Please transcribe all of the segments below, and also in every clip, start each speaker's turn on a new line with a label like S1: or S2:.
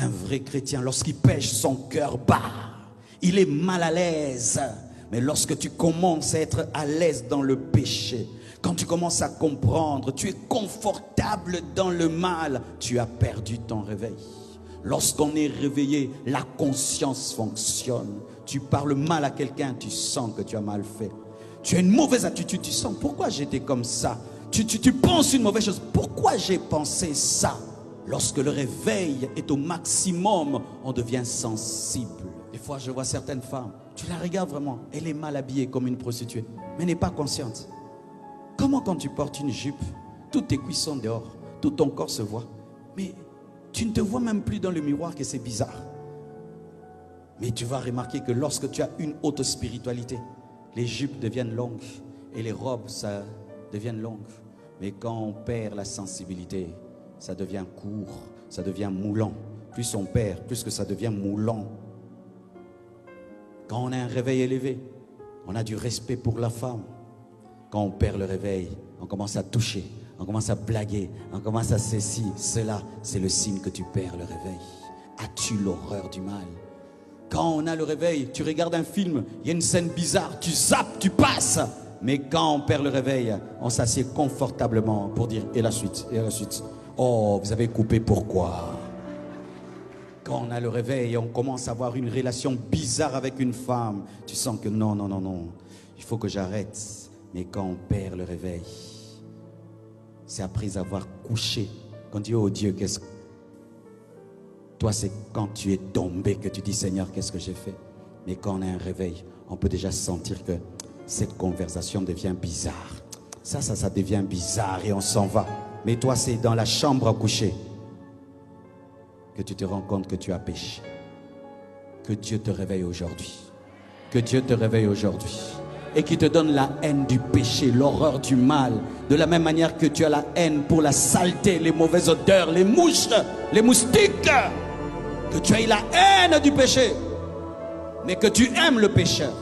S1: Un vrai chrétien, lorsqu'il pêche, son cœur bat. Il est mal à l'aise. Mais lorsque tu commences à être à l'aise dans le péché, quand tu commences à comprendre, tu es confortable dans le mal, tu as perdu ton réveil. Lorsqu'on est réveillé, la conscience fonctionne. Tu parles mal à quelqu'un, tu sens que tu as mal fait. Tu as une mauvaise attitude, tu sens pourquoi j'étais comme ça. Tu penses une mauvaise chose, pourquoi j'ai pensé ça. Lorsque le réveil est au maximum, on devient sensible. Des fois, je vois certaines femmes, tu la regardes vraiment, elle est mal habillée comme une prostituée, mais n'est pas consciente. Comment quand tu portes une jupe, toutes tes cuisses sont dehors, tout ton corps se voit, mais tu ne te vois même plus dans le miroir que c'est bizarre. Mais tu vas remarquer que lorsque tu as une haute spiritualité, les jupes deviennent longues et les robes, ça deviennent longues. Mais quand on perd la sensibilité, ça devient court, ça devient moulant. Plus on perd, plus que ça devient moulant. Quand on a un réveil élevé, on a du respect pour la femme. Quand on perd le réveil, on commence à toucher, on commence à blaguer, on commence à ceci, cela. C'est le signe que tu perds le réveil. As-tu l'horreur du mal? Quand on a le réveil, tu regardes un film, il y a une scène bizarre, tu zappes, tu passes. Mais quand on perd le réveil, on s'assied confortablement pour dire et la suite, et la suite. Oh, vous avez coupé, pourquoi? Quand on a le réveil, on commence à avoir une relation bizarre avec une femme. Tu sens que non, non, non, non, il faut que j'arrête. Mais quand on perd le réveil, c'est après avoir couché. Quand tu dis, oh Dieu, qu'est-ce que... Toi, c'est quand tu es tombé que tu dis, Seigneur, qu'est-ce que j'ai fait? Mais quand on a un réveil, on peut déjà sentir que cette conversation devient bizarre. Ça devient bizarre et on s'en va. Mais toi, c'est dans la chambre à coucher que tu te rends compte que tu as péché. Que Dieu te réveille aujourd'hui. Que Dieu te réveille aujourd'hui. Et qui te donne la haine du péché, l'horreur du mal. De la même manière que tu as la haine pour la saleté, les mauvaises odeurs, les mouches, les moustiques. Que tu aies la haine du péché. Mais que tu aimes le pécheur.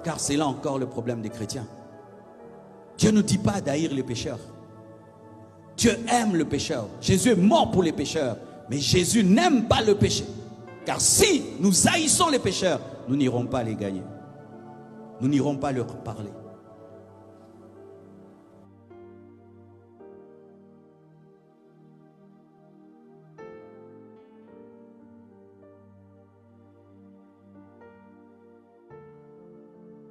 S1: Car c'est là encore le problème des chrétiens. Dieu ne dit pas d'haïr les pécheurs. Dieu aime le pécheur. Jésus est mort pour les pécheurs. Mais Jésus n'aime pas le péché. Car si nous haïssons les pécheurs, nous n'irons pas les gagner. Nous n'irons pas leur parler.